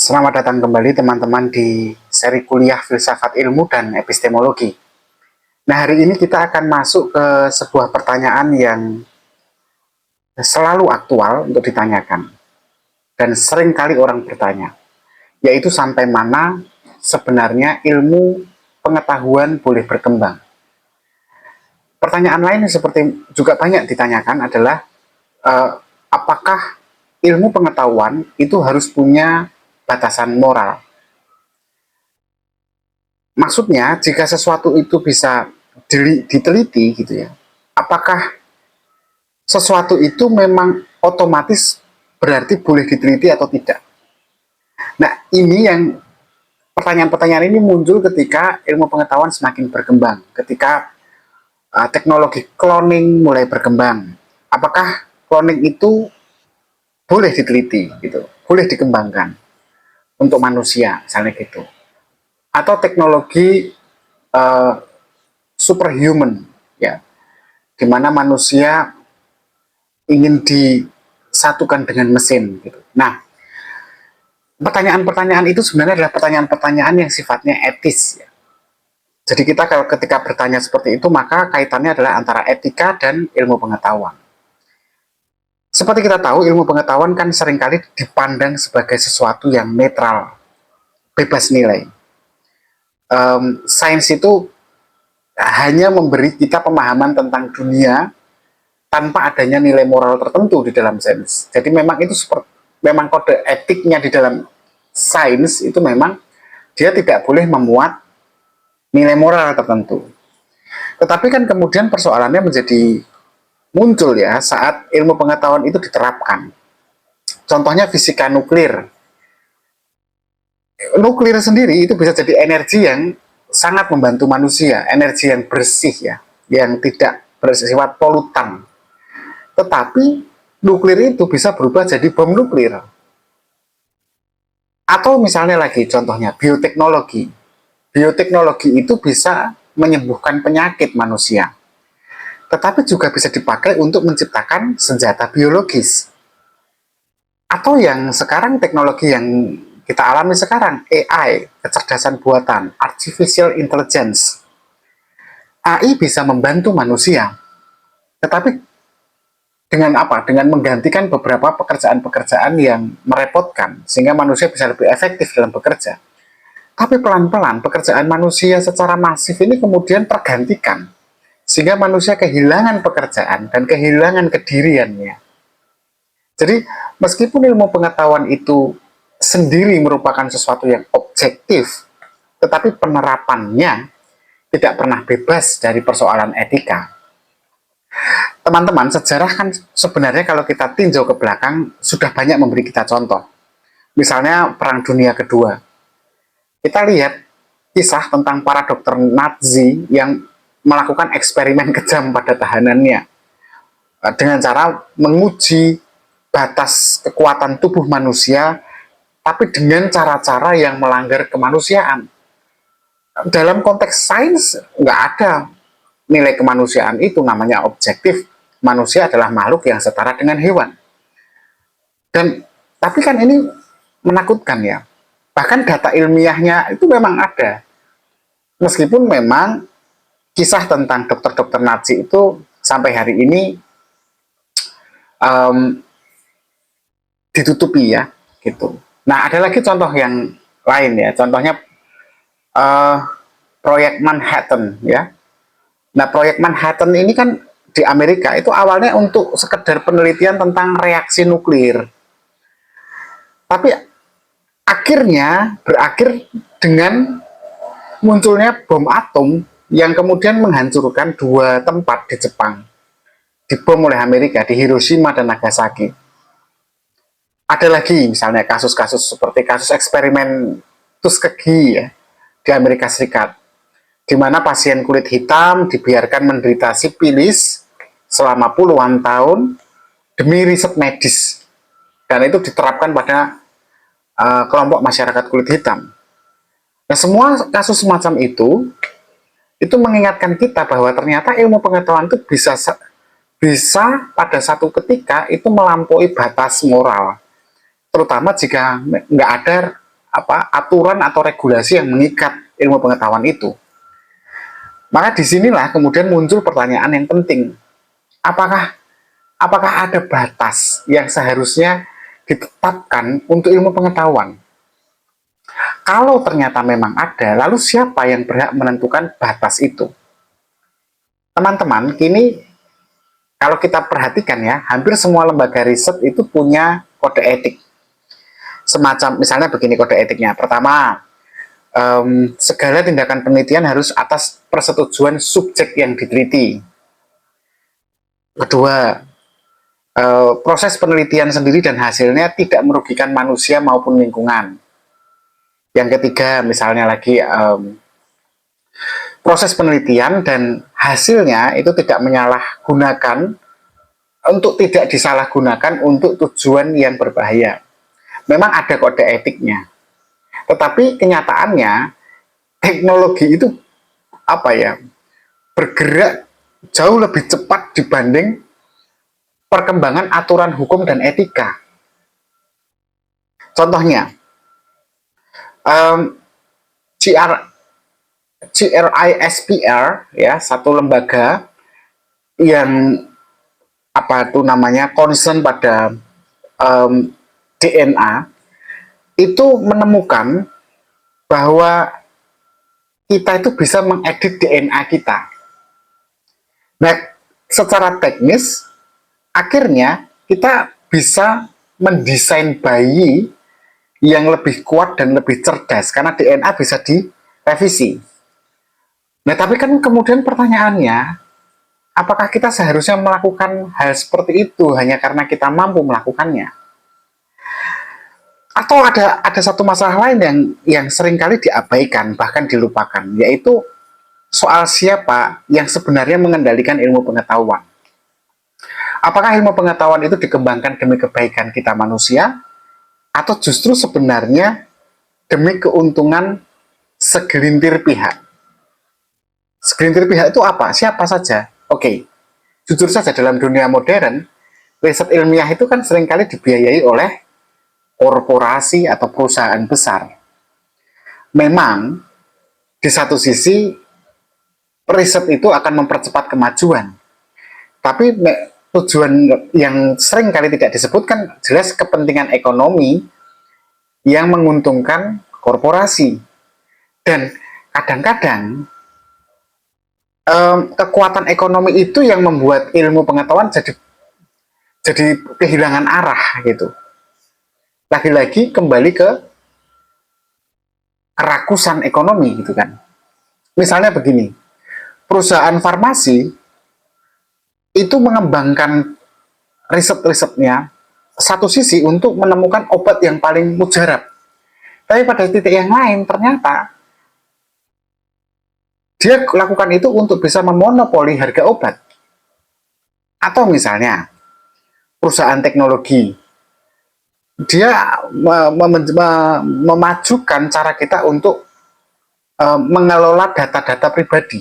Selamat datang kembali teman-teman di seri kuliah Filsafat Ilmu dan Epistemologi. Nah, hari ini kita akan masuk ke sebuah pertanyaan yang selalu aktual untuk ditanyakan dan sering kali orang bertanya, yaitu sampai mana sebenarnya ilmu pengetahuan boleh berkembang. Pertanyaan lain yang seperti juga banyak ditanyakan adalah apakah ilmu pengetahuan itu harus punya batasan moral. Maksudnya, jika sesuatu itu bisa diteliti gitu ya, apakah sesuatu itu memang otomatis berarti boleh diteliti atau tidak? Nah, ini yang pertanyaan-pertanyaan ini muncul ketika ilmu pengetahuan semakin berkembang, ketika teknologi cloning mulai berkembang. Apakah cloning itu boleh diteliti gitu, boleh dikembangkan untuk manusia, misalnya gitu? Atau teknologi uh, superhuman, ya, di mana manusia ingin disatukan dengan mesin gitu. Nah, pertanyaan-pertanyaan itu sebenarnya adalah pertanyaan-pertanyaan yang sifatnya etis ya. Jadi kita kalau ketika bertanya seperti itu maka kaitannya adalah antara etika dan ilmu pengetahuan. Seperti kita tahu, ilmu pengetahuan kan seringkali dipandang sebagai sesuatu yang netral, bebas nilai. Sains itu hanya memberi kita pemahaman tentang dunia tanpa adanya nilai moral tertentu di dalam sains. Jadi memang itu seperti memang kode etiknya di dalam sains itu memang dia tidak boleh memuat nilai moral tertentu. Tetapi kan kemudian persoalannya menjadi muncul ya saat ilmu pengetahuan itu diterapkan. Contohnya fisika nuklir. Nuklir sendiri itu bisa jadi energi yang sangat membantu manusia, energi yang bersih ya, yang tidak bersifat polutan. Tetapi nuklir itu bisa berubah jadi bom nuklir. Atau misalnya lagi contohnya bioteknologi. Bioteknologi itu bisa menyembuhkan penyakit manusia. Tetapi juga bisa dipakai untuk menciptakan senjata biologis. Atau yang sekarang teknologi yang kita alami sekarang, AI, kecerdasan buatan, artificial intelligence. AI bisa membantu manusia. Tetapi dengan apa? Dengan menggantikan beberapa pekerjaan-pekerjaan yang merepotkan, sehingga manusia bisa lebih efektif dalam bekerja. Tapi pelan-pelan pekerjaan manusia secara masif ini kemudian tergantikan, sehingga manusia kehilangan pekerjaan dan kehilangan kediriannya. Jadi meskipun ilmu pengetahuan itu sendiri merupakan sesuatu yang objektif, tetapi penerapannya tidak pernah bebas dari persoalan etika. Teman-teman, sejarah kan sebenarnya kalau kita tinjau ke belakang sudah banyak memberi kita contoh. Misalnya Perang Dunia Kedua. Kita lihat kisah tentang para dokter Nazi yang melakukan eksperimen kejam pada tahanannya dengan cara menguji batas kekuatan tubuh manusia, tapi dengan cara-cara yang melanggar kemanusiaan. Dalam konteks sains nggak ada nilai kemanusiaan itu, namanya objektif. Manusia adalah makhluk yang setara dengan hewan. Dan tapi kan ini menakutkan ya. Bahkan data ilmiahnya itu memang ada. Meskipun memang kisah tentang dokter-dokter Nazi itu sampai hari ini ditutupi ya, gitu. Nah, ada lagi contoh yang lain ya. Contohnya proyek Manhattan ya. Nah, proyek Manhattan ini kan di Amerika itu awalnya untuk sekedar penelitian tentang reaksi nuklir. Tapi akhirnya berakhir dengan munculnya bom atom yang kemudian menghancurkan dua tempat di Jepang. Dibom oleh Amerika di Hiroshima dan Nagasaki. Ada lagi misalnya kasus-kasus seperti kasus eksperimen Tuskegee ya, di Amerika Serikat, di mana pasien kulit hitam dibiarkan menderita sipilis selama puluhan tahun demi riset medis, dan itu diterapkan pada kelompok masyarakat kulit hitam. Nah, semua kasus semacam itu mengingatkan kita bahwa ternyata ilmu pengetahuan itu bisa pada satu ketika itu melampaui batas moral, terutama jika nggak ada aturan atau regulasi yang mengikat ilmu pengetahuan itu. Maka disinilah kemudian muncul pertanyaan yang penting. Apakah ada batas yang seharusnya ditetapkan untuk ilmu pengetahuan? Kalau ternyata memang ada, lalu siapa yang berhak menentukan batas itu? Teman-teman, kini kalau kita perhatikan ya, hampir semua lembaga riset itu punya kode etik. Semacam, misalnya begini kode etiknya. Pertama, segala tindakan penelitian harus atas persetujuan subjek yang diteliti. Kedua, proses penelitian sendiri dan hasilnya tidak merugikan manusia maupun lingkungan. Yang ketiga, misalnya lagi, proses penelitian dan hasilnya itu tidak menyalahgunakan, untuk tidak disalahgunakan untuk tujuan yang berbahaya. Memang ada kode etiknya, tetapi kenyataannya teknologi itu bergerak jauh lebih cepat dibanding perkembangan aturan hukum dan etika. Contohnya, GRISPR ya, satu lembaga yang concern pada DNA, itu menemukan bahwa kita itu bisa mengedit DNA kita. Nah, secara teknis, akhirnya kita bisa mendesain bayi yang lebih kuat dan lebih cerdas, karena DNA bisa direvisi. Nah, tapi kan kemudian pertanyaannya, apakah kita seharusnya melakukan hal seperti itu hanya karena kita mampu melakukannya? Atau ada satu masalah lain yang seringkali diabaikan, bahkan dilupakan, yaitu soal siapa yang sebenarnya mengendalikan ilmu pengetahuan. Apakah ilmu pengetahuan itu dikembangkan demi kebaikan kita manusia, atau justru sebenarnya demi keuntungan segelintir pihak? Segelintir pihak itu apa? Siapa saja? Oke, jujur saja dalam dunia modern, riset ilmiah itu kan seringkali dibiayai oleh korporasi atau perusahaan besar. Memang, di satu sisi, riset itu akan mempercepat kemajuan. Tapi tujuan yang seringkali tidak disebutkan jelas kepentingan ekonomi yang menguntungkan korporasi. Dan kadang-kadang kekuatan ekonomi itu yang membuat ilmu pengetahuan jadi kehilangan arah gitu. Lagi-lagi kembali ke kerakusan ekonomi gitu kan. Misalnya begini, perusahaan farmasi itu mengembangkan riset-risetnya satu sisi untuk menemukan obat yang paling mujarab. Tapi pada titik yang lain ternyata dia lakukan itu untuk bisa memonopoli harga obat. Atau misalnya, perusahaan teknologi, dia memajukan cara kita untuk mengelola data-data pribadi.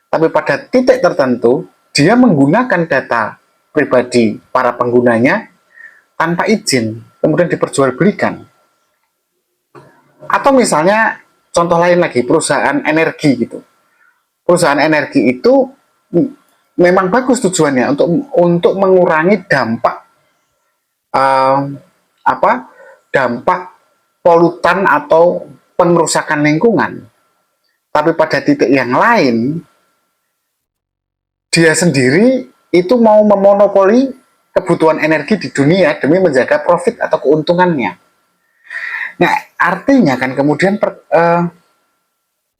Tapi pada titik tertentu, dia menggunakan data pribadi para penggunanya tanpa izin, kemudian diperjualbelikan. Atau misalnya, contoh lain lagi, perusahaan energi gitu. Perusahaan energi itu memang bagus tujuannya untuk mengurangi dampak dampak polutan atau pengerusakan lingkungan. Tapi pada titik yang lain, dia sendiri itu mau memonopoli kebutuhan energi di dunia demi menjaga profit atau keuntungannya. Nah, artinya kan kemudian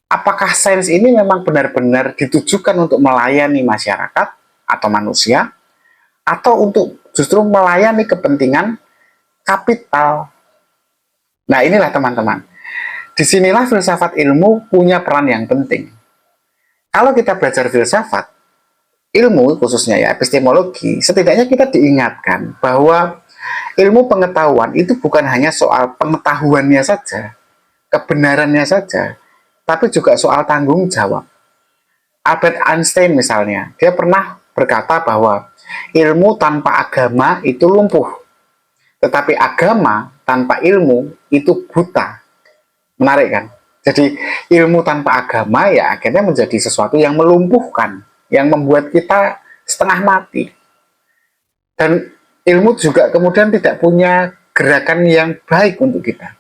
apakah sains ini memang benar-benar ditujukan untuk melayani masyarakat atau manusia, atau untuk justru melayani kepentingan kapital? Nah, inilah teman-teman. Disinilah filsafat ilmu punya peran yang penting. Kalau kita belajar filsafat, ilmu khususnya ya, epistemologi, setidaknya kita diingatkan bahwa ilmu pengetahuan itu bukan hanya soal pengetahuannya saja, kebenarannya saja, tapi juga soal tanggung jawab. Albert Einstein misalnya, dia pernah berkata bahwa ilmu tanpa agama itu lumpuh, tetapi agama tanpa ilmu itu buta. Menarik kan? Jadi ilmu tanpa agama ya akhirnya menjadi sesuatu yang melumpuhkan, yang membuat kita setengah mati. Dan ilmu juga kemudian tidak punya gerakan yang baik untuk kita.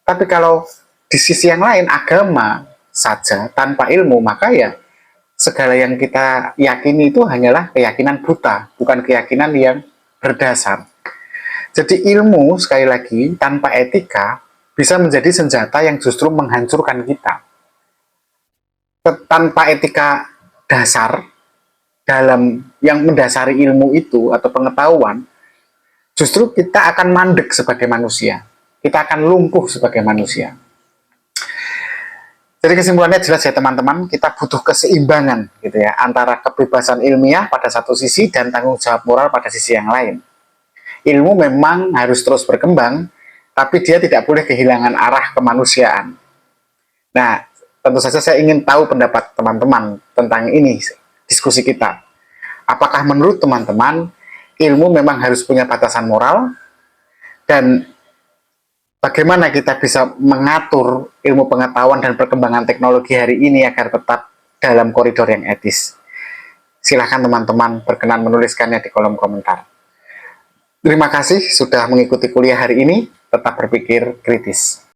Tapi kalau di sisi yang lain agama saja tanpa ilmu, maka ya segala yang kita yakini itu hanyalah keyakinan buta, bukan keyakinan yang berdasar. Jadi ilmu sekali lagi tanpa etika bisa menjadi senjata yang justru menghancurkan kita. Tanpa etika dasar dalam yang mendasari ilmu itu atau pengetahuan, justru kita akan mandek sebagai manusia. Kita akan lumpuh sebagai manusia. Jadi kesimpulannya jelas ya teman-teman, kita butuh keseimbangan gitu ya antara kebebasan ilmiah pada satu sisi dan tanggung jawab moral pada sisi yang lain. Ilmu memang harus terus berkembang, tapi dia tidak boleh kehilangan arah kemanusiaan. Nah, tentu saja saya ingin tahu pendapat teman-teman tentang ini, diskusi kita. Apakah menurut teman-teman ilmu memang harus punya batasan moral, dan bagaimana kita bisa mengatur ilmu pengetahuan dan perkembangan teknologi hari ini agar tetap dalam koridor yang etis? Silahkan teman-teman berkenan menuliskannya di kolom komentar. Terima kasih sudah mengikuti kuliah hari ini. Tetap berpikir kritis.